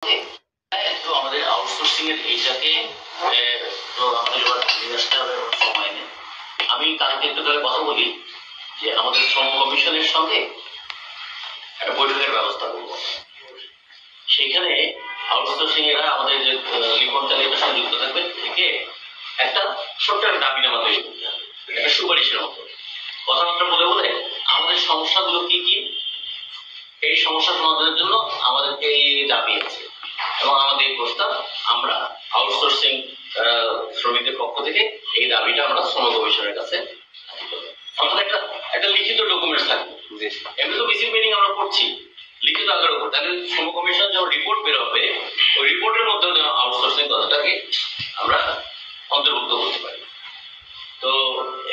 তো আমাদের আউটসোর্সিং এর এইটাকে তো আমাদের এবার নিয়ে আসতে হবে সময় নেই। আমি কালকে একটু তাহলে কথা বলি যে আমাদের শ্রম কমিশনের সঙ্গে একটা বৈঠকের ব্যবস্থা করবো। সেখানে আউটসোর্সিং এরা আমাদের যে লিখন তালিকার সঙ্গে যুক্ত থাকবে থেকে একটা ছোট্ট দাবিনামা তৈরি করতে হবে, একটা সুপারিশের মতো কথাবার্তা বলে বলে আমাদের সমস্যাগুলো কি কি, এই সমস্যা সমাধানের জন্য আমাদের এই দাবি আছে এবং আমাদের এই প্রস্তাব আমরা আউটসোর্সিং শ্রমিকদের পক্ষ থেকে এই দাবিটা আমরা শ্রম কমিশনের কাছে আমাদের একটা লিখিত ডকুমেন্টস থাকবে। এমনি তো বেসিক মিটিং আমরা করছি লিখিত আকারের উপর, তাহলে শ্রম কমিশন যখন রিপোর্ট বের হবে ওই রিপোর্টের মধ্যেও যেন আউটসোর্সিং কথাটাকে আমরা অন্তর্ভুক্ত করতে পারি। তো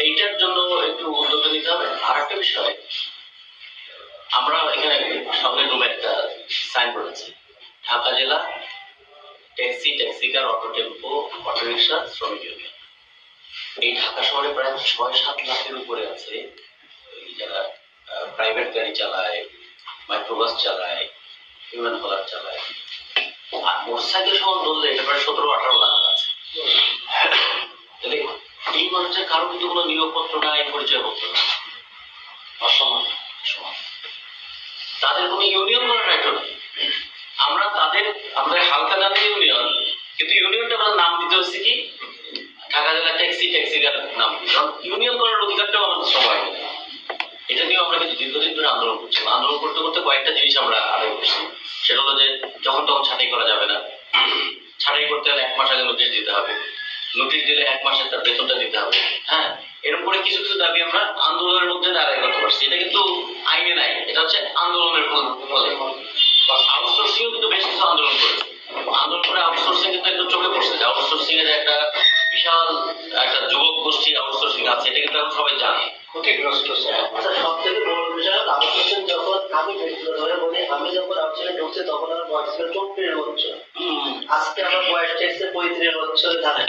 এইটার জন্য একটু উদ্যোগ নিতে হবে। আর একটা বিষয়, আমরা এখানে সামনের রুমে একটা সাইনবোর্ড আছে, ঢাকা জেলা taxi, ট্যাক্সিকার, auto tempo, auto rickshaw শ্রমিক ইউনিয়ন। এই ঢাকা শহরে প্রায় ৬-৭ লাখের উপরে আছে যারা প্রাইভেট গাড়ি চালায়, মাইক্রোবাস চালায়, হিউম্যান হলার চালায়, আর মোটরসাইকেল সহ ধরলে এটা প্রায় ১৭-১৮ লাখ আছে। তাহলে এই মানুষের কারো কিন্তু কোনো নিয়োগপত্র নাই, পরিচয়পত্র না, অসমান সমান, তাদের কোনো ইউনিয়ন করার রাইট নেই। আমরা আমাদের হালকা দামি ইউনিয়ন, কিন্তু ইউনিয়নটা আমরা নাম দিতে হচ্ছে কি ঢাকা জেলা ট্যাক্সি, ট্যাক্সিকার নাম দিই, কারণ ইউনিয়ন করার অধিকারটাও আমাদের সবাই। এটা নিয়ে আমরা কিন্তু দীর্ঘদিন ধরে আন্দোলন করছি। আন্দোলন করতে করতে কয়েকটা জিনিস আমরা আদায় করছি। সেটা হলো যে যখন তখন ছাঁটাই করা যাবে না, ছাঁটাই করতে হলে 1 মাস আগে নোটিশ দিতে হবে, নোটিশ দিলে 1 মাসের তার বেতনটা দিতে হবে। হ্যাঁ, এরকম করে কিছু কিছু দাবি আমরা আন্দোলনের মধ্যে আদায় করতে পারছি। এটা কিন্তু আইনে নাই, এটা হচ্ছে আন্দোলনের ফলে। আউটসোর্সিংও কিন্তু বেশ কিছু আন্দোলন করেছে। আন্দোলন করে আউটসোর্সিং কিন্তু একটু চোখে পড়ছে যে আউটসোর্সিং এর একটা বিশাল একটা যুবক গোষ্ঠী আউটসোর্সিং আছে, এটা কিন্তু এখন সবাই জানে। ক্ষতিগ্রস্ত সব থেকে বড় বিষয় আউটসোর্সিং যখন আমি ব্যক্তিগতভাবে বলি, আমি যখন আউটসোর্সিং ঢুকছি তখন আমার বয়স ছিল 34 বছর, আজকে আমার বয়স হচ্ছে 35 বছর। জানেন,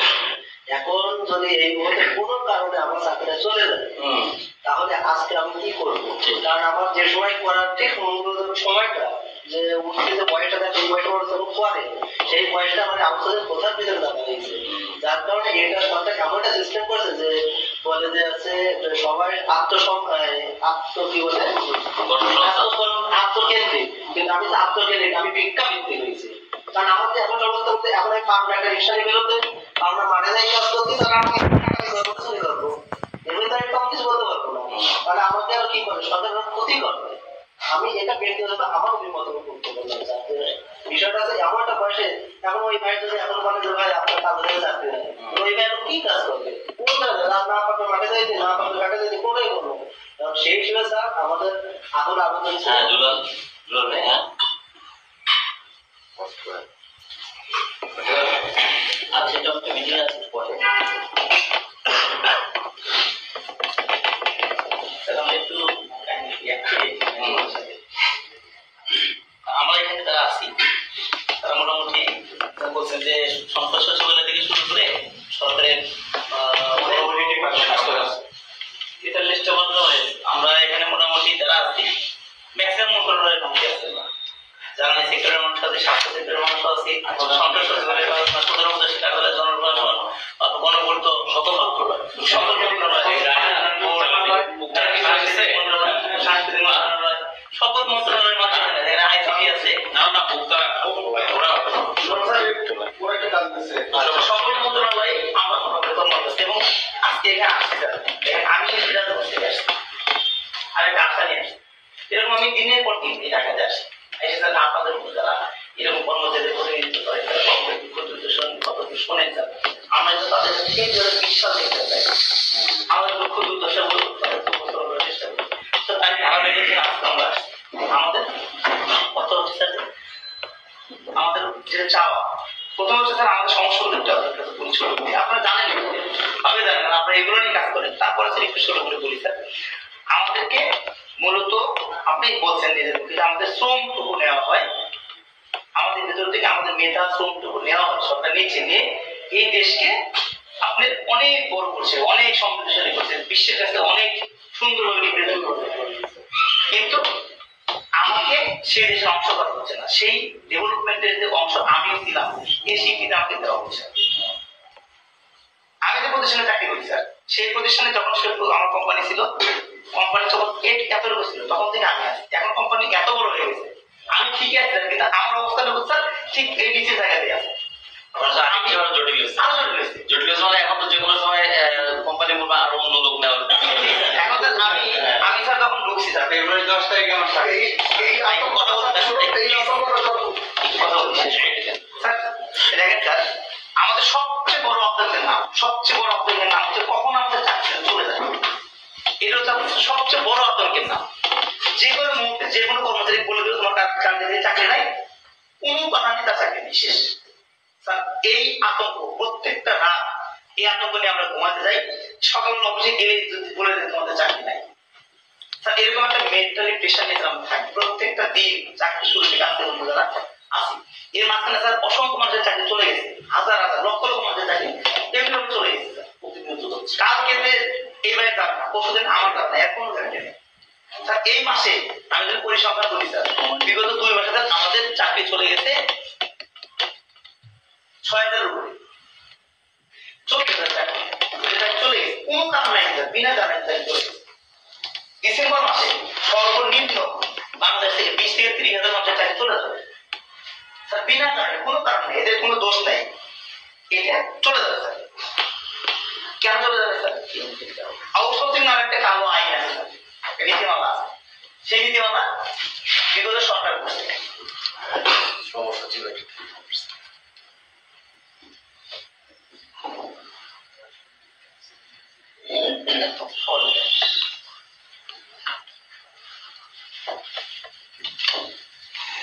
এখন যদি এই মুহূর্তে কোনো কারণে আমার চাকরিটা চলে যায় তাহলে আজকে আমি কি করবো? কারণ আমার যে সময় করার ঠিক মূলত সময়টা যে উঠতে যে বয়সটা থাকে এই বয়সটা যখন করে সেই বয়সটা মানে আউটসোর্সিং কোথার ভিতরে দেখা দিয়েছে। যার কারণে এটা সরকার এমন একটা সিস্টেম করেছে যে বলে যে আছে সবাই কি বলে আত্মকেন্দ্রিক, কিন্তু আমি আত্মকেন্দ্রিক, আমি ভিক্ষা ভিত্তিক হয়েছি। কারণ আমাদের এখন অবস্থা হচ্ছে এখন আমি পাবনা একটা রিক্সা নিয়ে বেরোতে আমরা মাঠে যাই কাজ করতে, তাহলে আমাকে চলে যাবো, এমনি তো আমি কম কিছু বলতে পারবো না। তাহলে আমাকে আর কি করে সরকার ক্ষতি করবে। আমি এটা ব্যক্তিগত আমার অভিমত করতে বললাম বিষয়টা আছে। এমন একটা বয়সে এখন ওই ভাই যদি এখন বলে যে ভাই আপনার কাজ হয়ে চাকরি নেই, ওই ভাই এখন কি কাজ করবে? না পারবে মাঠে যাইতে, না পারবে ঘাটে যাইতে, কোনোই করবো। সেই হিসেবে স্যার আমাদের এখন আবেদন আমরা এখানে যারা আছি তারা মোটামুটি বলছেন যে সংসদ সচিবালয় থেকে শুরু করে সরকারের এটার লিস্টে আমরা এখানে মোটামুটি যারা আছি ম্যাক্সিমাম মন্ত্রণালয়ের মধ্যে আছে, জ্বালানি সেক্টরের মানুষ আছে, স্বাস্থ্য সেক্টরের মানুষ আছে, সংসদ সচিবালয়ের প্রধান উপদেষ্টা কার্যালয়, জনপ্রশাসন, গণপূর্ত, সকল মন্ত্রণালয়, সকল মন্ত্রণালয়, সকল মন্ত্রণালয়ের মাধ্যমে আইসিটি আছে, সকল মন্ত্রণালয় আমরা বেতন করতেছি। এবং আজকে এখানে আসছি আমি আরেকটা আশা নিয়ে আসছি, এরকম আমি দিনের পর দিন এই ঢাকাতে আসি, এসে আপনাদের যারা এরকম কর্মচারীদের প্রতিনিধিত্ব করে শোনেন, আমরা তাদের সেই ধরনের বিশ্বাস দিতে চাই, আমাদের লক্ষ্য দুর্দশা বলুন তাদের চেষ্টা করি। তো তাই আজকে আমরা আমাদের কত হচ্ছে আমাদের যে চাওয়া প্রথম হচ্ছে স্যার আমাদের সমস্যাগুলো দেখতে হবে। আপনারা জানেন ভাবে জানেন, আপনারা এগুলো নিয়ে কাজ করেন। তারপরে স্যার একটু ছোট করে বলি স্যার, আমাদেরকে মূলত আপনি বলছেন নিজের মুখে আমাদের শ্রমটুকু নেওয়া হয়, আমাদের ভেতর থেকে আমাদের মেধা শ্রমটুকু নেওয়া হয়, সরকার নিচ্ছে নিয়ে এই দেশকে আপনি অনেক বড় করছে, অনেক সমৃদ্ধশালী করছে, বিশ্বের কাছে অনেক সুন্দরভাবে রিপ্রেজেন্ট করতে। কিন্তু আমাকে সেই দেশের অংশ করা হচ্ছে না, সেই ডেভেলপমেন্টের যে অংশ আমিও ছিলাম এই স্বীকৃতি আমাকে দেওয়া হচ্ছে। আমি যে প্রতিষ্ঠানে চাকরি করি স্যার, সেই প্রতিষ্ঠানে যখন আমার কোম্পানি ছিল, কোম্পানি যখন এতটুকু ছিল তখন থেকে আমি আছি। এখন কোম্পানি এত বড় হয়ে গেছে, আমি ঠিকই আছি স্যার, কিন্তু আমার অবস্থাটা হচ্ছে ঠিক এই নিচের জায়গাতে আছে। জটিল মানে এখন তো যে কোনো সময় কোম্পানি বলবে আরো অন্য লোক নেওয়ার। এখন স্যার আমি স্যার যখন ঢুকছি স্যার ফেব্রুয়ারি 10 তারিখে আমার কথা বলতে স্যার দেখেন স্যার, আমাদের সবচেয়ে বড় অবদানের নাম হচ্ছে কখন আমাদের চাকরি চলে যায়। এটা হচ্ছে সবচেয়ে বড় আতঙ্কের নাম। যে কোনো মুহূর্তে যে কোনো কর্মচারী বলে দিল তোমার চাকরি নাই, কোনো কথা নেই, তার চাকরি নেই, শেষ। স্যার এই আতঙ্ক প্রত্যেকটা রাত, এই আতঙ্ক নিয়ে আমরা ঘুমাতে যাই। সকাল অফিসে গেলে যদি বলে দেয় তোমাদের চাকরি নাই, স্যার এরকম একটা মেন্টালি প্রেশার নিয়ে আমরা থাকি প্রত্যেকটা দিন। চাকরি শুরু থেকে আজকে পর্যন্ত যারা আসি, এর মাঝখানে স্যার অসংখ্য মানুষের চাকরি চলে গেছে, হাজার হাজার লক্ষ লক্ষ মানুষের চাকরি এমনি চলে গেছে স্যার। কালকে এই বাইরে যাবে না, পরশুদিন আমার যাবে না, এর কোনো গ্যারান্টি নেই স্যার। এই মাসে আমি যদি পরিসংখ্যান করি স্যার, বিগত 2 মাসে আমাদের চাকরি চলে গেছে 6000 উপরে, 40,000 চাকরি চলে গেছে, কোনো কারণ নাই স্যার, বিনা কারণে চলে গেছে। ডিসেম্বর মাসে সর্বনিম্ন বাংলাদেশ থেকে 20 থেকে 30,000 মানুষের চাকরি চলে যাবে স্যার, বিনা কারণে, কোনো কারণ নেই, এদের কোনো দোষ নেই, এটা চলে যাবে স্যার। কেন চলে যাবে স্যার? আউটসোর্সিং নামে একটা কালো আইন আছে স্যার, নীতিমালা আছে, সেই নীতিমালা বিগত সরকার করছে। সমস্যা ছিল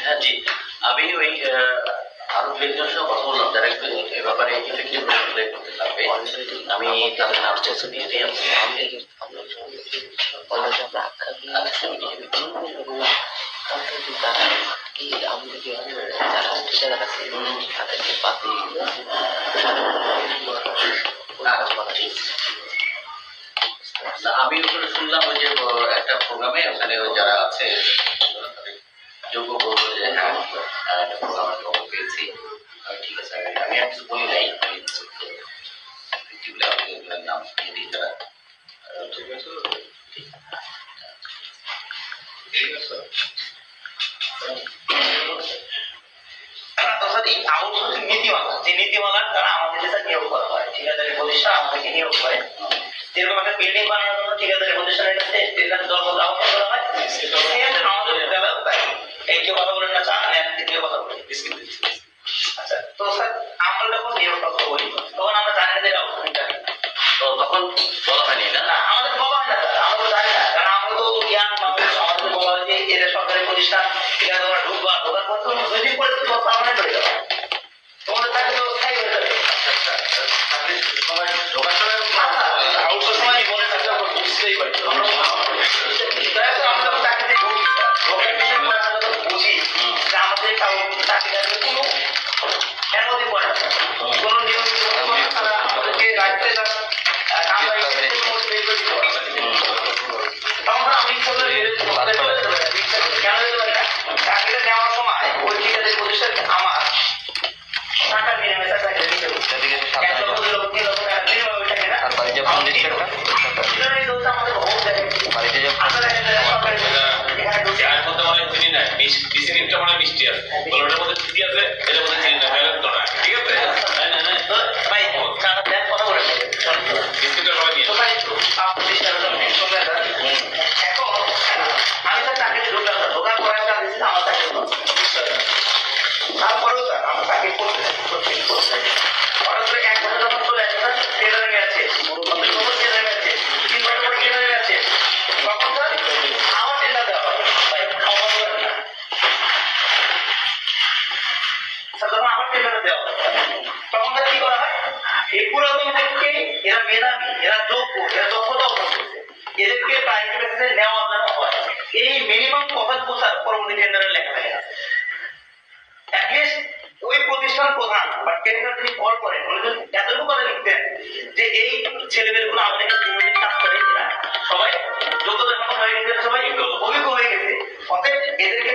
হ্যাঁ জি, আমি ওই আরো দুজনের সঙ্গে কথা বললাম যারা একটু এ ব্যাপারে ইফেক্টিভ রোল প্লে করতে পারবে। আমি তাদের নাম চেষ্টা দিয়ে দিই। আমি ওখানে শুনলাম ওই যে একটা প্রোগ্রামে ওখানে যারা আছে যোগ্য বলবো যে হ্যাঁ একটা প্রোগ্রামের খবর পেয়েছি, ঠিক আছে আমি আর কিছু বলি নাই, নাম শুনিয়ে দিই তারা। ঠিক আছে, এই আউটসোর্সিং নীতিমালা, যে নীতিমালার দ্বারা আমাদের যেটা নিয়োগ করা হয়, ঠিকাদারি প্রতিষ্ঠান আমাদেরকে নিয়োগ করে। যেরকম একটা বিল্ডিং বানানোর জন্য ঠিকাদারি প্রতিষ্ঠানের কাছে টেন্ডার দরখাস্ত আহ্বান করা হয়, আমাদের বেলাও তাই। এই কেউ কথা বলেন না, চা নেন, দ্বিতীয় কথা বলেন। আচ্ছা, তো স্যার আমরা যখন নিয়োগ করতে বলি তখন আমরা জানি না যে আউটসোর্সিং জানি, তো তখন বলা হয়নি না, আমাদের বলা হয় না স্যার, আমরা তো জানি না, কারণ আমরা তো জ্ঞান মানুষ। আমাদের বলা হয় যে এদের সরকারি প্রতিষ্ঠান, এটা তোমরা ঢুকবা, ঢোকার পর তো 2 দিন পরে তো পার্মানেন্ট হয়ে যাবে, তোমাদের চাকরি তো স্থায়ী হয়ে যাবে। সময় ঢোকার সময় আউটসোর্সিং জীবনে থাকলে আমরা বুঝতেই পারি, আমরা যখন চাকরিতে ঢুকি ঢোকার পিছনে আমরা যখন বুঝি যে আমাদের চাকরিদারদের কোনো অনুমতি পড়ে না, কোনো নিয়ম তারা আমাদেরকে রাখতে চান, আমরা তখন আমি কেন চাকরিটা নেওয়ার সময় ওই ঠিকাদারি প্রতিষ্ঠান আমার টাকা বিনিময়ে চাকরি দিতে হচ্ছে, তারপরেও স্যার আমরা চাকরি করতে হঠাৎ করে 1 বছর যখন চলে আসে স্যার, ট্রেনারিং আছে 3 বছর পরে ট্রেনারিং আছে, তখন স্যার আমার টেন্ডার দেওয়া হয় খাওয়া দাওয়া না স্যার, যখন আমার টেন্ডার দেওয়া হয় তখন স্যার কি করা হয়, এই পুরাতন লোককে, এরা মেধাবী, এরা যোগ্য, এরা দক্ষতা অর্জন করছে, এদেরকে প্রাইভেট বেসিসে নেওয়া দেওয়া হয়। এই মিনিমাম কথা স্যার পরবর্তী টেন্ডারে লেখা থাকে অ্যাটলিস্ট ওই প্রতিষ্ঠান প্রধান বা টেন্ডার তিনি কল করেন এতটুকু কথা লিখতেন যে এই ছেলেমেয়েগুলো আমাদের কাছে কাজ করে, সবাই যোগ্যতা হয়ে গেছে, সবাই অভিজ্ঞ হয়ে গেছে, অতএব এদেরকে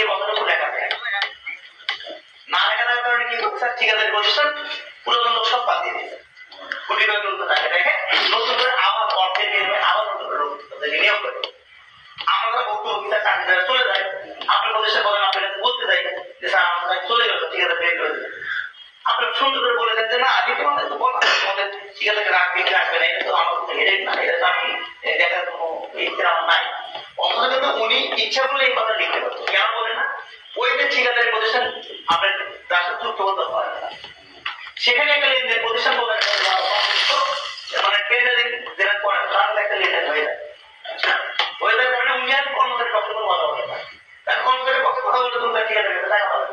এই কথাটুকু লেখা যায় না, লেখা থাকার কারণে কি করছে ঠিকাদারি প্রতিষ্ঠান পুরাতন লোক সব বাদ দিয়ে দিয়েছে। কোটি টাকা নতুন টাকা রেখে নতুন করে আবার অর্থের বিনিময়ে আবার নতুন করে নিয়োগ করে আমরা বক্তব্য বিচার চাকরিদারা চলে যায়। আপনার প্রতিষ্ঠান বলেন আপনার কাছে বলতে চাই যে স্যার আমাদের চলে গেল ঠিকাদার বের করে দেবেন। আপনার সুন্দর করে বলে দেন যে না আগে তোমাদের তো বলা তোমাদের ঠিকাদারকে রাখবে কি রাখবে না, এটা তো আমার হেডেক না, এটা তো আমি দেখার কোনো ইচ্ছা আমার নাই। অথচ কিন্তু উনি ইচ্ছা করলে এই কথা লিখতে পারতো, কেন বলে না? ওই যে ঠিকাদারি প্রতিষ্ঠান আপনার রাষ্ট্র চুক্তিবদ্ধ হয় সেখানে একটা লেনদেন প্রতিষ্ঠান বলে মানে টেন্ডারিং যেটা করে তার একটা লেনদেন হয়ে যায়। হয়ে যাওয়ার কারণে উনি আর কর্মচারীর পক্ষে কোনো কথা বলে না, কারণ কর্মচারীর পক্ষে কথা বলতে তুমি ঠিকাদারি টাকা পাবে।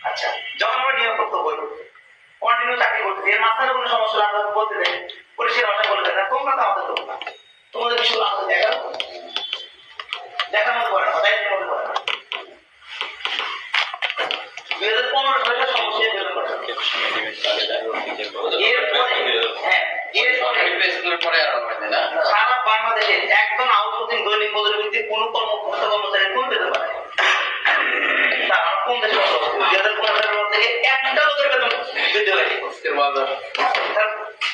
আচ্ছা, যখন আমরা নিয়োগ করতে বলবো কন্টিনিউ চাকরি করতে এর মাথায় কোনো সমস্যা আমরা বলতে দেয় পরিষ্কার ভাষায় বলে দেয় না তোমরা তো আমাদের লোক না, তোমাদের বিষয়গুলো আমাদের দেখার মতো করে না, দায়িত্বের মধ্যে করে না। 2015 সালে সমস্যা সারা বাংলাদেশে একজন আউটসোর্সিং দৈনিক মজুরি ভিত্তিক কোন কর্মচারী কোন পেতে পারে কোন দেশে 2015 সালের থেকে একটা লোকের বেতন বৃদ্ধি হয়নি।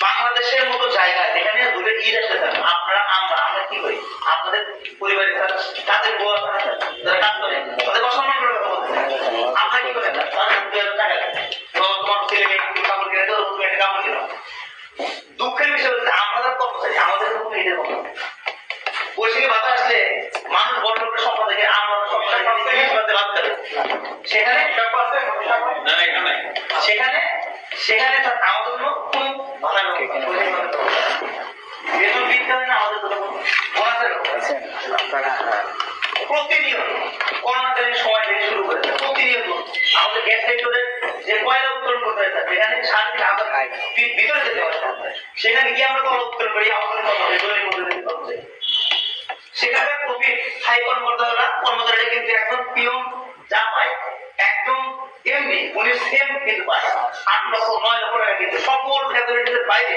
বাংলাদেশের মতো জায়গায় যেখানে দুটো ঈদ আসতে চান আপনারা আমরা কি করি আপনাদের পরিবারের তাদের বউ যারা কাজ করে তাদের অসম্মান করে কথা বলতে আপনারা কি করেন টাকা তোমার ছেলে কাপড় কিনে তো তুমি একটা কাপড় কিনো। দুঃখের বিষয় হচ্ছে আমরা কর্মচারী আমাদের কোনো ঈদের কম বৈশাখী ভাতা আসলে মানুষ বড় লোকের সম্পদ থেকে আমরা সেখানে সেখানে আমাদের কোনো ভাতা বেতন বৃদ্ধি হয় না, আমাদের প্রতিনিয়ত করোনাকালীন সময় থেকে শুরু করে প্রতিনিয়ত আমাদের গ্যাস সেক্টরের যে কয়লা উত্তোলন করতে হয় সেখানে সারাদিন আবার ভিতরে যেতে হয় সেখানে গিয়ে আমরা কয়লা উত্তোলন করি আমাদের সেখানে প্রফিট হাই কর্মচারীরা কিন্তু একদম পিয়ন যা পায় একদম এমনি উনি সেম কিন্তু পায় 8 লক্ষ 9 লক্ষ টাকা কিন্তু সকল ফ্যাসিলিটির বাইরে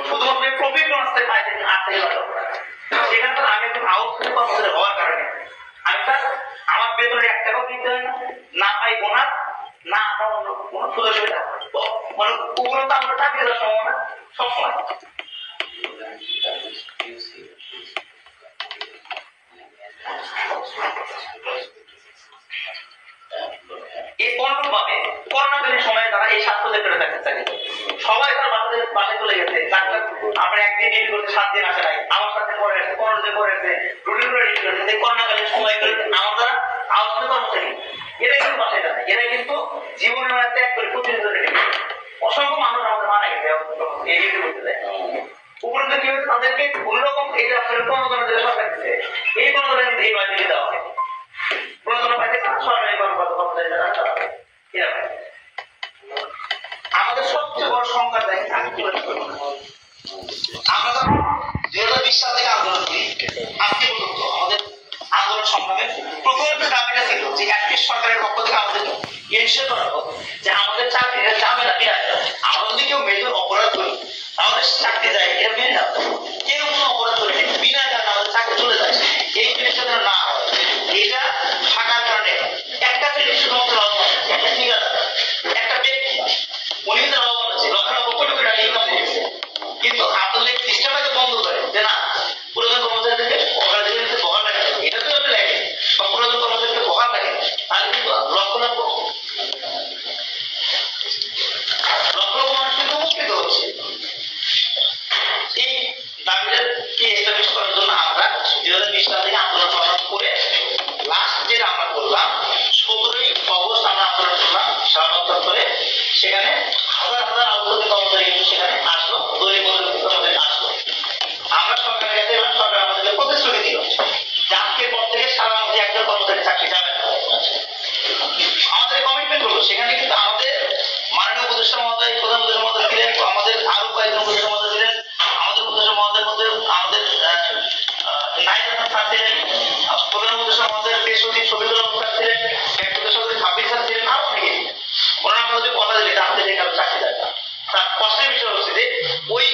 শুধুমাত্র প্রফিট বোনাসে পায় 8 থেকে 9 লক্ষ টাকা। সেখানে তো আমি একজন আউটসোর্সিং কর্মচারী হওয়ার কারণে আমি তার আমার বেতনের 1 টাকাও দিতে হয় না পাই বোনাস না আমার অন্য কোনো সুযোগ সুবিধা মানে উপরন্ত আমরা চাকরি দেওয়ার সম্ভাবনা সবসময়। এই অনুরূপভাবে করোনাকালীন সময়ে তারা এই স্বাস্থ্য সেক্টরে থাকতে সবাই তার বাসায় চলে গেছে। ডাক্তার আমরা একদিন ডিউটি করতে 7 দিন আসে নাই, আমার সাথে পরে আসছে 15 দিন পরে আসছে, রুটিন করে ডিউটি করছে। এই করোনাকালীন সময় করে আমরা আউটসোর্সিং কর্মচারী এরা কিন্তু বাসায় যায়, এরা কিন্তু জীবনের মানে ত্যাগ করে প্রতিনিয়ত অসংখ্য মানুষ আমাদের মারা গেছে এই ডিউটি করতে যায়। উপরন্ত কি হচ্ছে তাদেরকে কোনোরকম এই যে আপনার প্রণোদনা দিলে সরকার দিচ্ছে এই প্রণোদনা কিন্তু এই বাড়িতে দেওয়া হয় প্রণোদনা পাইতে সরকারি কর্মচারী যারা চালাবে এরা আমাদের সবচেয়ে বড় সংখ্যা দেয় আমরা যখন 2020 সাল থেকে আন্দোলন করি আজকে পর্যন্ত আমাদের আন্দোলন সংগ্রামে প্রথম দাবিটা ছিল যে অ্যাটলিস্ট সরকারের পক্ষ থেকে আমাদের এনশিওর করা হোক যে আমাদের চাকরির ঝামেলা বিরাট আমরা যদি কেউ মেজর অপরাধ করি আমাদের চাকরি যায় এটা মেনে না কেউ কোনো অপরাধ করে বিনা কারণে আমাদের চাকরি চলে যায় এই জিনিসটা যেন না হয় এটা থাকার কারণে একটা শ্রেণী শুধুমাত্র লাভবান একটা ঠিক আছে একটা ব্যক্তি উনি কিন্তু লাভবান আছে লক্ষ লক্ষ কোটি কোটি টাকা ইনকাম করছে কিন্তু আপনাদের সিস্টেমটাকে বন্ধ করে যে না পুরাতন কর্মচারীদেরকে অগ্রাধিকার বহাল রাখে এটা তো আপনি লাগে বা পুরাতন কর্মচারীদেরকে বহাল রাখে তাহলে কিন্তু লক্ষ লক্ষ মানুষ কিন্তু উপকৃত হচ্ছে। এই দাবিটাকে এস্টাবলিশ করার জন্য আমরা 2020 সাল থেকে আন্দোলন সংগ্রাম করে লাস্ট যে আমরা করলাম 17ই অগস্ট আমরা আন্দোলন করলাম সমাবেশ করে সেখানে হাজার হাজার আউটসোর্সিং কর্মচারী কিন্তু সেখানে আসলো দৈনিক মজুরি আমাদের আসলো। আমরা সরকারের কাছে এলাম, সরকার আমাদেরকে প্রতিশ্রুতি দিল যে আজকের পর থেকে সারা মাসে একজন কর্মচারী চাকরি যাবে না। আমাদের কমিটমেন্ট হলো সেখানে কিন্তু আমাদের মাননীয় উপদেষ্টা মহোদয় প্রধান উপদেষ্টা মহোদয় ছিলেন, আমাদের আরো কয়েকজন উপদেষ্টা মহোদয় ছিলেন, আমাদের উপদেষ্টা মহোদয়ের মধ্যে আমাদের নাইট স্যার ছিলেন, প্রধান উপদেষ্টা মহোদয়ের প্রেস সচিব শফিকুল আলম স্যার ছিলেন, উপদেষ্টা সচিব সাব্বির স্যার ছিলেন, আরো অনেকে ছিলেন। ওনারা আমাদের কথা দিলে আমাদের এখানে চাকরি দেয় না। তার কষ্টের বিষয় হচ্ছে যে ওই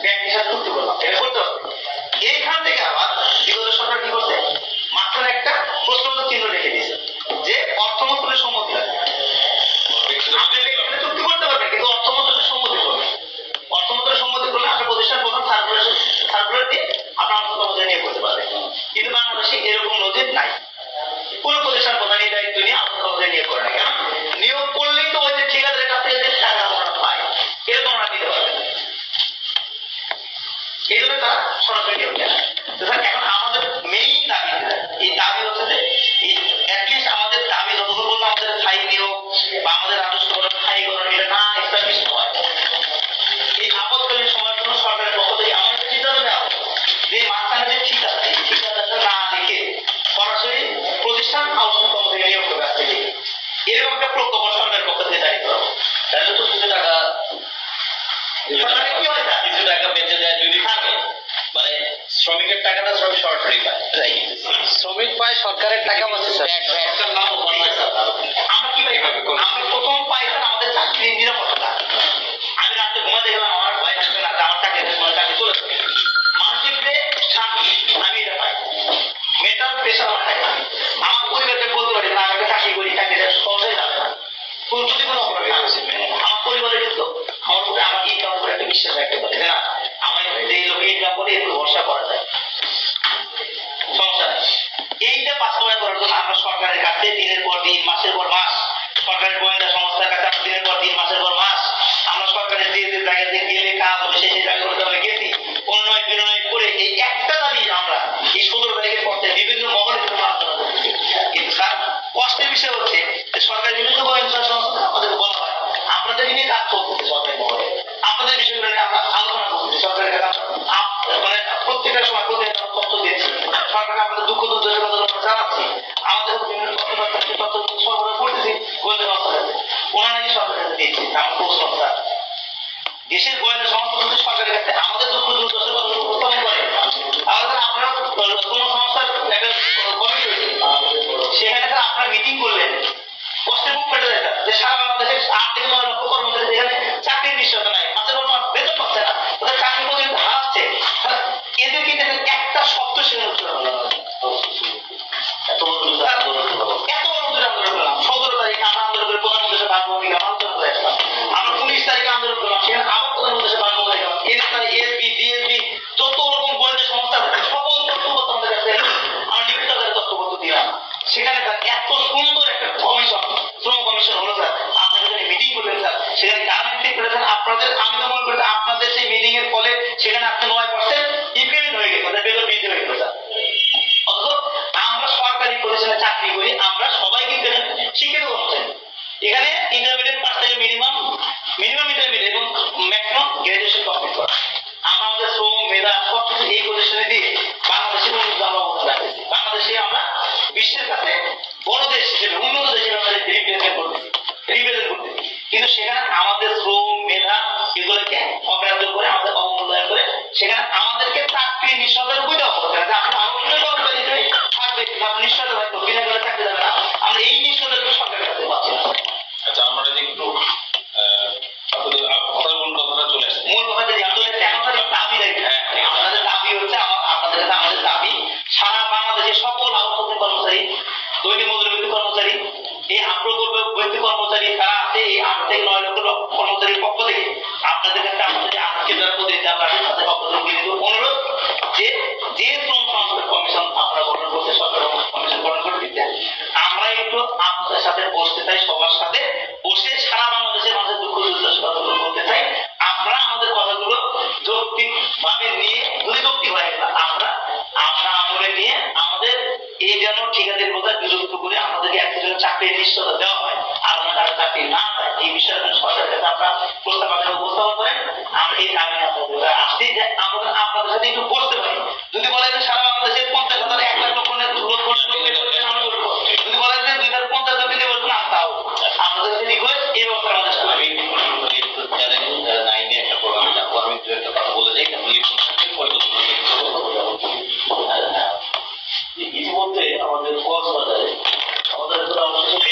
ব্যক্তির সাথে চুক্তি করলাম, এটা করতে হবে। এইখান থেকে আবার বিগত সরকার কি করছে, মাত্র একটা প্রশ্নবোধক চিহ্ন রেখে দিয়েছে যে অর্থ মন্ত্রণালয়ের সম্মতি লাগে। আপনি এখানে চুক্তি করতে পারবেন, কিন্তু অর্থ মন্ত্রণালয়ের সম্মতি করবে। অর্থ মন্ত্রণালয়ের সম্মতি করলে আপনার প্রতিষ্ঠান প্রধান সার্কুলার দিয়ে আপনার অর্থ কর্মচারী নিয়োগ করতে পারবে। কিন্তু বাংলাদেশে এরকম নজির নাই। কোন প্রতিষ্ঠান প্রধান এই দায়িত্ব নিয়ে অর্থ কর্মচারী নিয়োগ করে না। কেন? নিয়োগ করলেই তো ওই যে ঠিকাদারের কাছ থেকে যে টাকা আমরা পাই, এরকম আমরা দিতে পারবে না। এই জন্য তারা সরাসরি নিয়োগ দেয় না। এখন আমাদের মেইন দাবি, এই দাবি হচ্ছে যে অ্যাটলিস্ট আমাদের দাবি যতক্ষণ পর্যন্ত আমাদের স্থায়ী নিয়োগ বা আমাদের রাজস্ব স্থায়ীকরণ এটা না এস্টাবলিশ হয়, এই আপৎকালীন সময়ের জন্য সরকারের পক্ষ থেকে আমাদের সিদ্ধান্ত নেওয়া হবে যে মাঝখানে যে ঠিকাদার, এই ঠিকাদারটা না দেখে সরাসরি প্রতিষ্ঠান আউটসোর্স থেকে নিয়োগ করবে। আসতে এরকম একটা প্রজ্ঞাপন সরকারের পক্ষ থেকে জারি করা হবে। তাহলে তো কিছু টাকা সরকারে কি হয়, কিছু টাকা বেঁচে যায় যদি থাকে, মানে শ্রমিকের টাকাটা শ্রমিক সরাসরি পায়। শ্রমিক পায় সরকারের টাকা, আমরা কি পাই? আমরা প্রথম পাই আমাদের চাকরির নিরাপত্তা। আমি রাতে ঘুমাতে গেলাম, আমার ভয় থাকবে না আমার চাকরি চলে যাবে। মানসিক যে শান্তি আমি এটা পাই, মেন্টাল প্রেশার আমার থাকে না। আমার পরিবারকে বলতে পারি না, আমি একটা চাকরি করি, চাকরিটা সহজেই যাবে না, যদি কোনো অপরাধ আছে আমার পরিবারের কিন্তু আমার উপরে আমাকে ইনকাম করে একটা বিশ্বাস রাখতে পারে না, আমার যে লোকে ইনকাম করে একটু ভরসা করা যায়, সমস্যা নেই। এইটা বাস্তবায়ন করার জন্য আমরা সরকারের কাছে দিনের পর দিন, মাসের পর মাস, সরকারের গোয়েন্দা সংস্থার কাছে আমরা দিনের পর দিন, মাসের পর মাস, আমরা সরকারের যে যে জায়গাতে গেলে কাজ হবে সেই জায়গাগুলোতে আমরা গেছি, উন্নয়ন বিনয় করে এই একটা দাবি আমরা এই ১৭ তারিখের পর থেকে বিভিন্ন মহলে আলোচনা করতেছি। কিন্তু স্যার কষ্টের বিষয় হচ্ছে যে সরকারের বিভিন্ন গোয়েন্দা সংস্থা আমাদের বলা হয় আপনাদের নিয়ে কাজ করতেছে সরকারি মহলে, আপনাদের বিষয়গুলো নিয়ে আমরা আলোচনা করতেছি, সরকারের কাছে মানে প্রত্যেকটা সময় প্রত্যেকটা তথ্য দিচ্ছি, সরকারকে আমাদের দুঃখ দুর্দশার কথা আমরা জানাচ্ছি, আমাদের বিভিন্ন তথ্য সরবরাহ করতেছি গোয়েন্দা সংস্থার কাছে, ওনারা নাকি সরকারের কাছে দিচ্ছি। আমার প্রশ্ন স্যার, দেশের গোয়েন্দা সংস্থা যদি সরকারের কাছে আমাদের দুঃখ দুর্দশার কথা উপস্থাপন করে, তাহলে আপনারা কোনো সংস্থার একটা কমিটি হয়েছে, সেখানে আপনারা মিটিং করলেন, কষ্টের মুখ পেটে যায় যে সারা বাংলাদেশের ৮ থেকে ৯ লক্ষ কর্মচারী যেখানে চাকরির নিশ্চয়তা নাই, মাসের পর মাস বেতন পাচ্ছে না, ওদের চাকরি পর্যন্ত হারাচ্ছে, এদেরকে একটা শব্দ সেখানে এত বড় আন্দোলন করলাম। ১৭ তারিখে আমরা আন্দোলন করে প্রধানমন্ত্রী বাসভবনে আলোচনা করে আসলাম, আমরা ১৯ তারিখে আন্দোলন করলাম, সেখানে আবার প্রধানমন্ত্রী বাসভবনে গেলাম, এসবি ডিএসবি যত রকম গোয়েন্দা সংস্থা সকল তথ্যপত্র আমাদের কাছে আমরা লিখিত আকারে তথ্যপত্র দিলাম। সেখানে এত সুন্দর একটা কমিশন, শ্রম কমিশন হলো স্যার, আপনারা যেখানে মিটিং করলেন স্যার, সেখানে গার্মেন্টস করেছেন আপনাদের, আমি তো মনে করি আপনাদের সেই মিটিং এর ফলে সেখানে আপনি ৯% ইনক্রিমেন্ট হয়ে গেছে, বেতন বৃদ্ধি হয়ে গেছে স্যার। অথচ আমরা সরকারি প্রতিষ্ঠানে চাকরি করি, আমরা সবাই কিন্তু শিক্ষিত কর্মচারী, এখানে ইন্টারমিডিয়েট পাস থেকে মিনিমাম ইন্টারমিডিয়েট এবং ম্যাক্সিমাম গ্রাজুয়েশন কমপ্লিট করা। আমরা আমাদের শ্রম মেধা সবকিছু এই প্রতিষ্ঠানে দিয়ে বাংলাদেশের উন্নত আমরা অবদান রাখতেছি। বাংলাদেশে আমরা বিশ্বের কাছে বড় দেশ হিসেবে, উন্নত দেশ হিসেবে আমরা রিপ্রেজেন্ট করতেছি। কিন্তু সেখানে আমাদের শ্রম মেধা এগুলোকে অগ্রাহ্য করে, আমাদের অবমূল্যায়ন করে সেখানে আমাদেরকে চাকরি নিঃসন্দেহের উপর দেওয়া হচ্ছে যে আপনি আলোচনা কর্মচারী থাকবে, নিঃসন্দেহ হয়তো বিনা করে চাকরি যাবে না, আমরা এই নিঃসন্দেহ সরকারের কাছে পাচ্ছি না। আচ্ছা, আমরা যদি একটু মূল কথাটা চলে আসছে, মূল কথা যদি আমাদের দাবি দেখি, আপনাদের দাবি হচ্ছে আপনাদের কাছে আমাদের দাবি সারা বাংলাদেশের সকল আউটসোর্সিং কর্মচারী, দৈনিক মজুরি কর্মচারী, এই প্রকল্প বৈধ কর্মচারী যারা আছে, এই ৮ থেকে ৯ লক্ষ কর্মচারীর পক্ষ থেকে আপনাদের কাছে আমাদের আজকে যারা প্রতিনিধি আমরা আছি তাদের পক্ষ থেকে অনুরোধ যে শ্রম সংস্কার কমিশন আপনারা গঠন করতে, সরকার কমিশন গঠন করে দিতে, আমরা একটু আপনাদের সাথে বসতে চাই, সবার সাথে বসে সারা বাংলাদেশের মানুষের দুঃখ দুর্দশার কথাগুলো বলতে চাই। আমরা আমাদের কথাগুলো যৌক্তিক ভাবে নিয়ে, যদি যৌক্তিক হয় আমরা আমলে নিয়ে আমাদের এই যেন ঠিকাদের কথা বিরক্ত করে আমাদেরকে একটা জন্য চাকরির নিশ্চয়তা দেওয়া হয়, আর কারো চাকরি না হয়, এই বিষয়ে সরকারের কাছে আপনারা প্রস্তাব উপস্থাপন করেন। আমরা এই দাবি আপনাদের আসছি যে আমরা আপনাদের সাথে একটু বসতে পারি। যদি বলেন যে সারা বাংলাদেশের ৫০,০০০ ১ লাখ লোক আমরা করবো, যদি বলেন যে ২০৫০ জন দিতে বলছেন তাও আপনাদের কাছে রিকোয়েস্ট এই ব্যবস্থা আমাদের সাথে। আমি একটা প্রোগ্রামে যাবো, আমি দু একটা কথা বলে যাই, ইতিমধ্যে আমাদের কক্সবাজারে আমাদের সবাই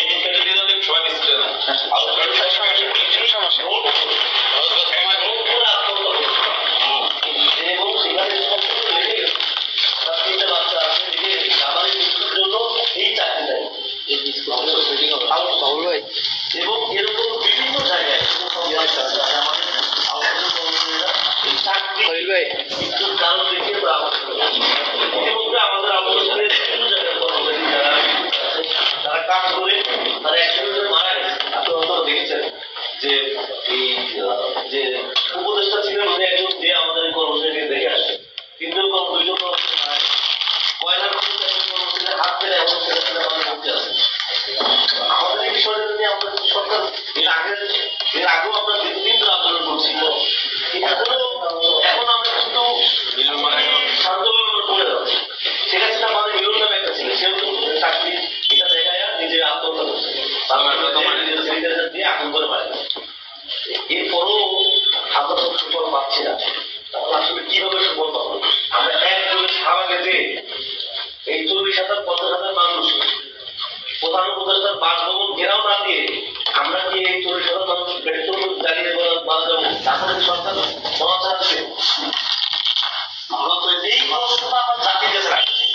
এবং এরকম বিভিন্ন জায়গায় আমাদের আহ্বায়ক কর্মচারীরা এই চাকরি মৃত্যুর কারণ দেখে বা ইতিমধ্যে আমাদের আহ্বায়কের বিভিন্ন জায়গায় কর্মচারী যারা তারা কাজ করে তারা অ্যাক্সিডেন্টে মারা গেছে। আপনারা দেখেছেন যে এই যে উপদেষ্টা ছিলেন উনি একজন যে আমাদের এই কর্মচারীকে দেখে আসে, দুইজন কর্মচারী মারা গেছে। কয়লার কর্মচারীদের হাত পেলে এমন ছেলে আমাদের মধ্যে আছে। আমাদের এই বিষয়টা নিয়ে আমরা সরকার এর আগেও আমরা দীর্ঘদিন ধরে আন্দোলন করছি, এখন আমরা কিন্তু শান্তভাবে চলে যাচ্ছি। ঠিক আছে, আমাদের মিলন নামে একটা ছিল, সেও কিন্তু চাকরি এটা জায়গায় নিজে আত্মহত্যা করছে, দিয়ে আগুন করে মারে। এরপরও আমরা তো সুফল পাচ্ছি না, তাহলে আসলে কিভাবে সুফল পাবো? আমরা একজনের সারা গেছে এই 40,000-50,000 মানুষ প্রধান উপদেষ্টার বাসভবন ঘেরাও না দিয়ে আমরা কি এই 40,000 মানুষ পেট্রোল জ্বালিয়ে মারা যাবো? তাহলে সরকার ক্ষমা চাচ্ছে। আমরা তো এই প্রশ্নটা আমার জাতির কাছে রাখছি।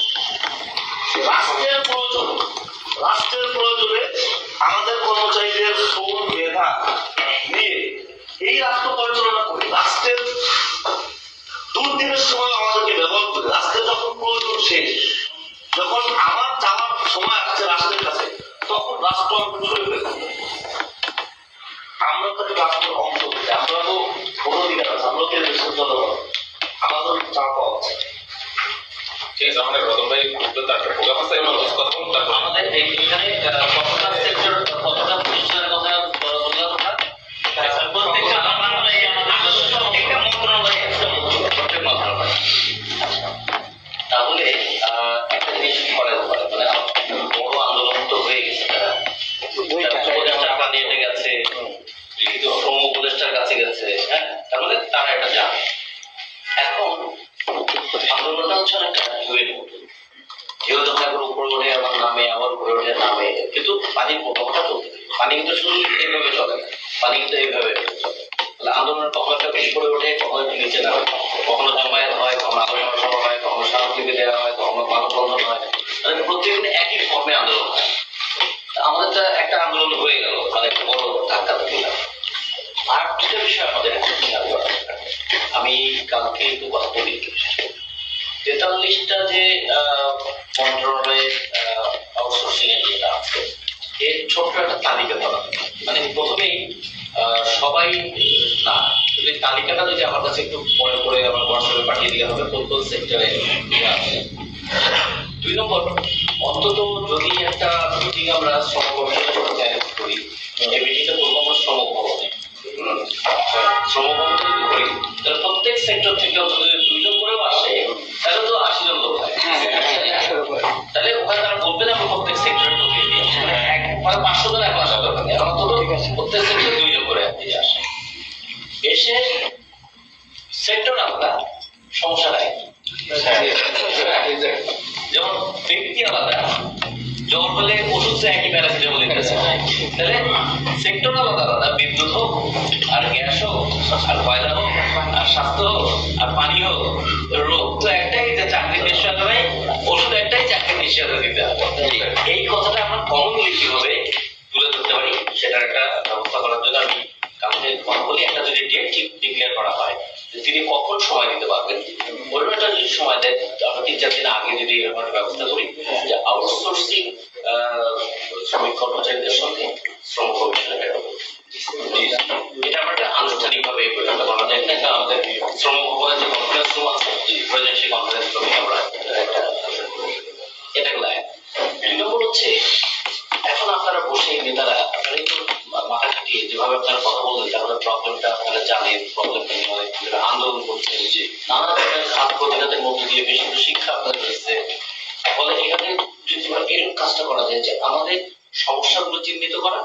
রাষ্ট্রের প্রয়োজনে আমাদের কর্মচারীদের শ্রম মেধা নিয়ে এই রাষ্ট্র পরিচালনা করি। রাষ্ট্রের দুর্দিনের সময় আমাদেরকে ব্যবহার করি। রাষ্ট্রের যখন প্রয়োজন শেষ, যখন আমার যাওয়ার সময় আসছে রাষ্ট্রের কাছে, তখন রাষ্ট্র সরে ফেলে। আমরা তো রাষ্ট্রের অংশ, আমরা তো ভোট অধিকার আছে, আমরা তো দেশের জনগণ, আমাদের চাওয়া পাওয়া আছে। ঠিক আছে, আমাদের রতন ভাই তার প্রোগ্রাম আছে, আমরা কথা বলুন। তারপর আমাদের এইখানে কতটা সেক্টর, কতটা প্রতিষ্ঠানের কথা বললাম না, প্রত্যেকটা একটা মন্ত্রণালয়, প্রত্যেক মন্ত্রণালয়। তাহলে একটা জিনিস করা যেতে পারে, মানে বড় আন্দোলন তো হয়ে গেছে, উপদেষ্টার কাছে গেছে, লিখিত শ্রম উপদেষ্টার কাছে গেছে, হ্যাঁ, তার মানে তারা এটা জানে। এখন আন্দোলনটা হচ্ছে অনেকটা ঢেউয়ের মতো, ঢেউ যখন একবার উপরে ওঠে আমার নামে, আবার উপরে ওঠে নামে, কিন্তু পানির প্রভাবটা চলতে থাকে। পানি কিন্তু শুধু এইভাবে চলে না, পানি কিন্তু এইভাবে চলে। তাহলে আন্দোলনের কখনো একটা বেশি করে ওঠে, কখনো একটু নিচে নামে, কখনো জমায়েত হয়, কখনো আলোচনা সভা হয়, কখনো স্মারকলিপি দেওয়া হয়, কখনো মানববন্ধন হয়, মানে প্রত্যেকদিন একই ফর্মে আন্দোলন হয়। আমাদের একটা আন্দোলন হয়ে গেল, মানে একটা বড় ধাক্কা দিলাম। আর দুটো বিষয় আমাদের খেয়াল করা দরকার। আমি কালকে একটু কথা বলি, 43টা যে মন্ত্রণালয়ের আউটসোর্সিং এর যেটা আছে, এর ছোট্ট একটা তালিকা করা, মানে প্রথমেই সবাই না, যদি তালিকাটা যদি আমার কাছে একটু পরে পরে আমার হোয়াটসঅ্যাপে পাঠিয়ে দিলে হবে কোন কোন সেক্টরে আছে। 2 নম্বর, অন্তত যদি একটা মিটিং আমরা শ্রম কমিশনের সাথে চ্যালেঞ্জ করি, এই মিটিংটা করবো আমরা শ্রম ভবনে, শ্রম ভবনে যদি করি, তাহলে প্রত্যেক সেক্টর থেকে অন্তত 2 জন করেও আসে, তাহলে তো 80 জন লোক হয়। তাহলে ওখানে তারা বলবেন আমরা প্রত্যেক সেক্টরে ঢুকিয়ে দিই, 500 জন এখন আসা দরকার নেই, অন্তত প্রত্যেক সেক্টরে 2 জন করে আসে। এসে সেক্টর আলাদা, সমস্যা নাই, যেমন ব্যক্তি আলাদা, জ্বর হলে ওষুধ একই প্যারাসিটামল দিতেছে, তাহলে সেক্টর আলাদা আলাদা, বিদ্যুৎ হোক আর গ্যাস হোক আর কয়লা হোক আর স্বাস্থ্য হোক আর পানি হোক, রোগ তো একটাই, যে চাকরির নিশ্চয়তা নেই, ওষুধ একটাই, চাকরির নিশ্চয়তা দিতে হবে। এই কথাটা আমরা কমনলি কিভাবে তুলে ধরতে পারি সেটার একটা ব্যবস্থা করার জন্য আমি কালকে কথা বলি। একটা যদি ডেট ঠিক ডিক্লেয়ার করা হয় যে তিনি কখন সময় দিতে পারবেন, ওইটা যদি সময় দেয়, আমরা 3-4 দিন আগে যদি এরকম একটা ব্যবস্থা করি যে আউটসোর্সিং শ্রমিক কর্মচারীদের সঙ্গে শ্রম কমিশনের এটা আমরা আনুষ্ঠানিকভাবে বলা যায় না, আমাদের শ্রম ভবনের যে কনফারেন্স রুম আছে, প্রয়োজন সেই কনফারেন্স রুমে আমরা এটা গেল। 2 নম্বর হচ্ছে, এখন আপনারা বসে নেতারা আপনারা একটু মাথা খাটিয়ে যেভাবে আপনারা কথা বললেন, তাহলে প্রবলেমটা আপনারা জানেন, প্রবলেমটা নিয়ে আন্দোলন করতে হচ্ছে, নানা ধরনের খাত প্রতিঘাতের মধ্যে দিয়ে বেশি শিক্ষা আপনাদের রয়েছে। ফলে এখানে যদি এরকম কাজটা করা যায় যে আমাদের সমস্যাগুলো চিহ্নিত করা,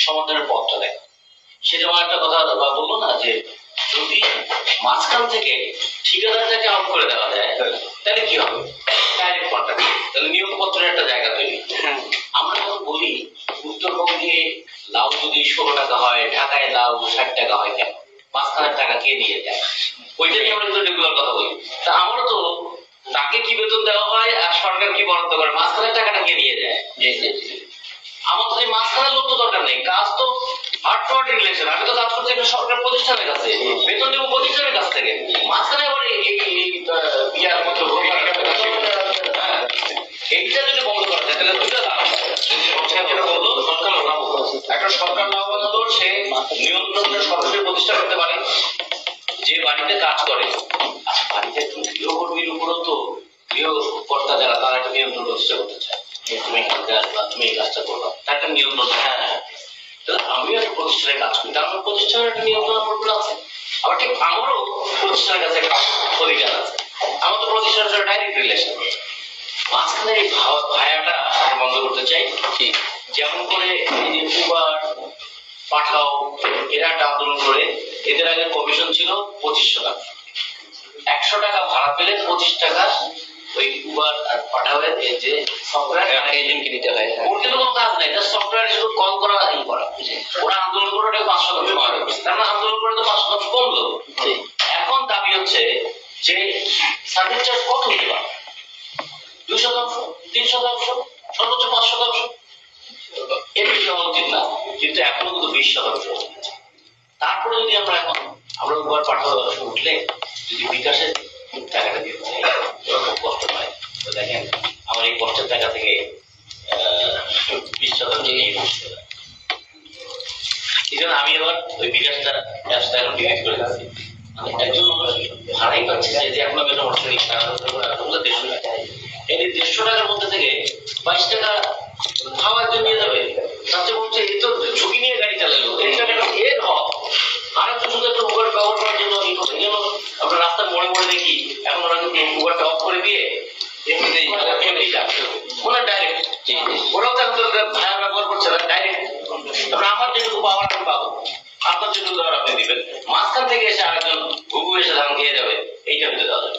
সমাধানের পথটা দেখা। সে যেমন একটা কথা বললো না, যে যদি মাঝখান থেকে ঠিকাদারটাকে আউট করে দেওয়া যায় তাহলে কি হবে, ডাইরেক্ট কন্ট্রাক্ট, তাহলে নিয়োগপত্রের একটা জায়গা তৈরি। আমরা যখন বলি উত্তরবঙ্গে লাউ যদি 16 টাকা হয়, ঢাকায় লাউ 60 টাকা হয়, কেন মাঝখানের টাকা কে নিয়ে যায়? ওইটা নিয়ে আমরা কিন্তু রেগুলার কথা বলি। তা আমরা তো তাকে কি বেতন দেওয়া হয় আর সরকার কি বরাদ্দ করে, মাঝখানের টাকাটা কে নিয়ে যায়? আমার তো সেই মাঝখানের লোক তো দরকার নেই, কাজ তো রিলেশন, আমি তো কাজ করছি একটা সরকার প্রতিষ্ঠানের কাছে, বেতন দেবো প্রতিষ্ঠানের কাছ থেকে, মাঝখানে আবার বিয়ার মতো এইটা যদি বন্ধ করা যায় তাহলে দুটো লাভ। যেটা বললো সরকার লাভ, একটা সরকার লাভবান হলো সে নিয়ন্ত্রণ সরাসরি প্রতিষ্ঠা করতে পারে যে বাড়িতে কাজ করে। আচ্ছা, বাড়িতে একজন গৃহকর্মীর উপরও তো গৃহকর্তা যারা তারা একটা নিয়ন্ত্রণ প্রতিষ্ঠা করতে চায়, তুমি এখানকার আসবা, তুমি এই কাজটা করবা, তার একটা নিয়ন্ত্রণ। হ্যাঁ হ্যাঁ, আমিও একটা প্রতিষ্ঠানে কাজ করি, তার আমার প্রতিষ্ঠানের একটা নিয়ন্ত্রণ আছে। আবার ঠিক আমারও প্রতিষ্ঠানের কাছে একটা অধিকার আছে, আমার তো প্রতিষ্ঠানের সাথে ডাইরেক্ট রিলেশন। মাঝখানে এই ভায়াটা বন্ধ করতে চাই। যেমন করে এই যে উবার, পাঠাও, এরা একটা আন্দোলন করে, এদের আগে কমিশন ছিল 2500 টাকা, 100 টাকা ভাড়া পেলে 25 টাকা ওই উবার আর পাঠাওয়ের এই যে সফটওয়্যার এজেন্টকে দিতে হয়। ওর কিন্তু কোনো কাজ নাই, জাস্ট সফটওয়্যার শুধু কল করা করা। ওরা আন্দোলন করে ওটা 500 টাকা, তার মানে আন্দোলন করে তো 500 টাকা কমলো। এখন দাবি হচ্ছে যে সার্ভিস চার্জ কত হতে পারে, 2%, 3%, সর্বোচ্চ 5%। এর বেশি হওয়া উচিত না, কিন্তু এখনো কিন্তু 20%। তারপরে যদি আমরা উবার পাঠাবো উঠলে যদি বিকাশের টাকাটা দিতে চাই, ওরা খুব কষ্ট পায়। তো দেখেন আমার এই কষ্টের টাকা থেকে 20% নিয়ে বসতে হয়। এই জন্য আমি আবার ওই বিকাশটা অ্যাপসটা এখন ডিলিট করে দিচ্ছি। মানে একজন মানুষ ভাড়াই পাচ্ছে যে এখন আমি একটা অর্থনীতি 150 টাকা, এই 150 টাকার মধ্যে থেকে 22 টাকা খাওয়ার জন্য নিয়ে যাবে। তাতে বলছে এই তো ঝুঁকি নিয়ে গাড়ি চালালো, এই টাকাটা এর হক। আর একটা শুধু একটা উবার ব্যবহার করার জন্য আমরা রাস্তার মোড়ে মোড়ে দেখি এখন ওরা কিন্তু উবারটা অফ করে দিয়ে এমনিতেই ওরা ডাইরেক্ট, ওরাও তো এখন ভাড়া ব্যবহার করছে না, ডাইরেক্ট আমার যেটুকু পাওয়ার আমি পাবো, আপনার যেটুকু দেওয়ার আপনি দিবেন। মাঝখান থেকে এসে আরেকজন ঘুঘু এসে ধান খেয়ে যাবে, এইটা হতে দেওয়া যাবে।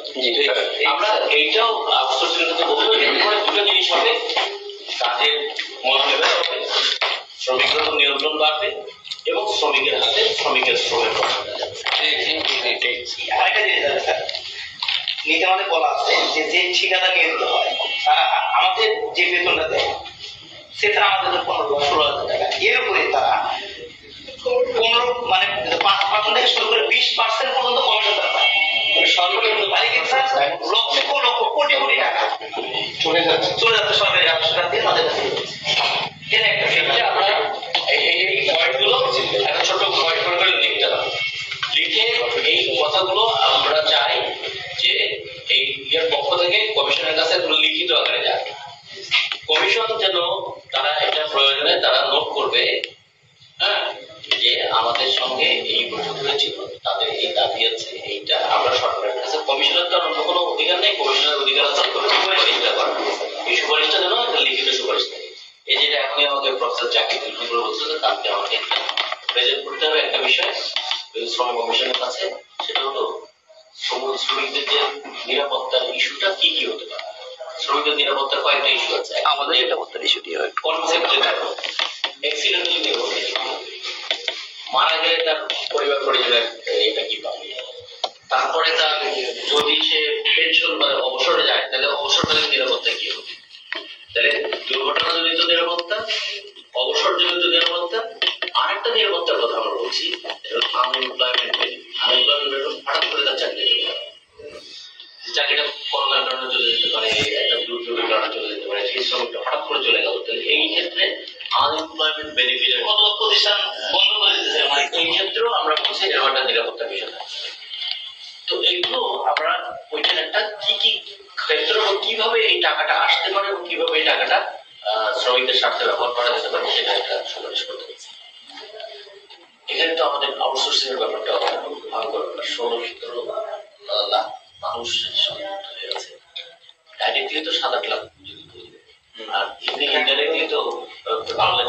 আমরা এইটাও আউটসোর্সিং করতে বলবো, দুটো জিনিস হবে, কাজের মনোনিবেশ হবে, শ্রমিকরা নিয়ন্ত্রণ বাড়বে এবং শ্রমিকের হাতে শ্রমিকের শ্রমের কথাটা যাবে। আরেকটা জিনিস আছে স্যার, নীতি আমাদের বলা আছে যে যে ঠিকাদার নিয়োজিত হয় তারা আমাদের যে বেতনটা দেয় সেটা আমাদের 15-16,000 টাকা, এর উপরে তারা 15 মানে 5% থেকে শুরু করে 20% পর্যন্ত কমিশন পায়। সরকারের বাড়ি কিন্তু লক্ষ লক্ষ কোটি কোটি টাকা চলে যাচ্ছে সরকারি রাজস্ব দিয়ে আমাদের কাছে। এর একটা সেটা আমরা এই পয়েন্টগুলো একটা ছোট পয়েন্ট করে লিখতে হবে, লিখে এই কথাগুলো আমরা চাই যে এই ইয়ের পক্ষ থেকে কমিশনের কাছে লিখিত আকারে যায়। কমিশন যেন তারা এটা প্রয়োজনে তারা নোট করবে, হ্যাঁ, যে আমাদের সঙ্গে এই বৈঠক হয়েছিল, তাদের এই দাবি আছে, এইটা আমরা সরকারের কাছে, কমিশনের তো অন্য কোনো অধিকার নেই, কমিশনের অধিকার আছে সুপারিশটা করা, এই সুপারিশটা যেন একটা লিখিত সুপারিশ থাকে। এই যেটা এখনই আমাদের প্রফেসর চাকরি টেলিফোন করে বলছে যে তাকে আমাকে একটা প্রেজেন্ট করতে হবে একটা বিষয় শ্রম কমিশনের কাছে, সেটা হলো শ্রমিকদের যে নিরাপত্তার ইস্যুটা কি কি হতে পারে। শ্রমিকদের নিরাপত্তার কয়েকটা ইস্যু আছে, আমাদের নিরাপত্তার ইস্যু দিয়ে হয় কনসেপ্টে দেখো, অ্যাক্সিডেন্টালি নিরাপত্তা, মারা গেলে তার পরিবার পরিজনের এটা কি পাবে, তারপরে তার যদি সে পেনশন বা অবসরে যায় তাহলে অবসরকালীন নিরাপত্তা কি হবে, তাহলে দুর্ঘটনাজনিত নিরাপত্তা, অবসরজনিত নিরাপত্তা, আরেকটা নিরাপত্তার কথা আমরা বলছি আনএমপ্লয়মেন্ট। হঠাৎ করে তার চাকরি চলে যাবে, চাকরিটা করোনার কারণে চলে যেতে পারে, একটা দুর্যোগের কারণে চলে যেতে পারে, সেই শ্রমিকটা হঠাৎ করে চলে গেল, তাহলে এই ক্ষেত্রে আনএমপ্লয়মেন্ট বেনিফিটের কত প্রতিষ্ঠান বন্ধ করে দিতেছে, মানে এই ক্ষেত্রেও আমরা বলছি এরকম একটা নিরাপত্তার বিষয় থাকছে। তো এইগুলো আমরা ওইটার একটা কি কি ক্ষেত্র কিভাবে এই টাকাটা আসতে পারে এবং কিভাবে এই টাকাটা শ্রমিকদের স্বার্থে ব্যবহার করা যেতে পারে সেটা একটা সুপারিশ করতে পারছি। এখানে তো আমাদের আউটসোর্সিং এর ব্যাপারটা ভয়ঙ্কর, 16-17 লাখ মানুষ হয়ে গেছে, ডাইরেক্টলি তো 7-8 লাখ যদি বলি, আর ইনডাইরেক্টলি তো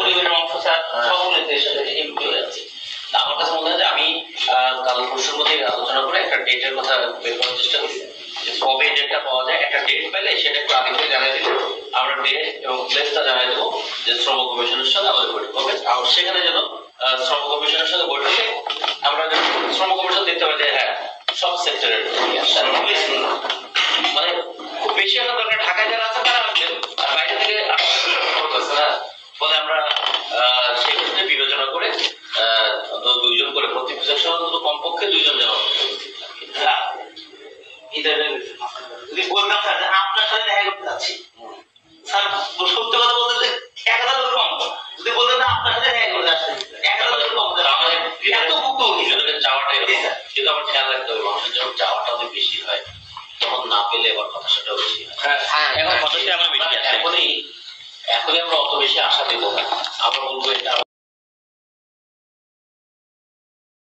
পরিবারের অংশ সকলের দেশে হয়ে আছে। আমার কাছে মনে হয় যে আমি কাল পরশুর মধ্যে আলোচনা করে একটা ডেটের কথা বের করার চেষ্টা করি, কবে ডেটটা পাওয়া যায়, একটা ডেট পেলে সেটা একটু আগে থেকে জানিয়ে দিলে আমরা ডেট এবং প্লেসটা জানিয়ে দেবো যে শ্রম কমিশনের সাথে আমাদের বৈঠক হবে, আর সেখানে যেন শ্রম কমিশনের সাথে বৈঠকে আমরা শ্রম কমিশন দেখতে পাই যে হ্যাঁ সব সেক্টরের মানে খুব বেশি একটা দরকার, ঢাকায় যারা আছে তারা আসবেন, আর বাইরে থেকে আসছে না, ফলে আমরা সেই ক্ষেত্রে বিবেচনা করে যদি বলতাম স্যার যে আপনার সাথে দেখা করতে যাচ্ছি, স্যার সত্যি কথা বলতে যে 1000 লোক কম, যদি বলতেন না আপনার সাথে দেখা করতে আসছে 1000 লোক কম, আমাদের এত ভুক্তভোগী ভিতরে চাওয়াটা এরকম, কিন্তু আবার খেয়াল রাখতে হবে মানুষের যখন চাওয়াটা যদি বেশি হয় তখন না পেলে আবার হতাশাটাও বেশি হয়। এখন হতাশা আমার বেশি আছে। এখনই আমরা অত বেশি আশা দেবো না, আমরা বলবো এটা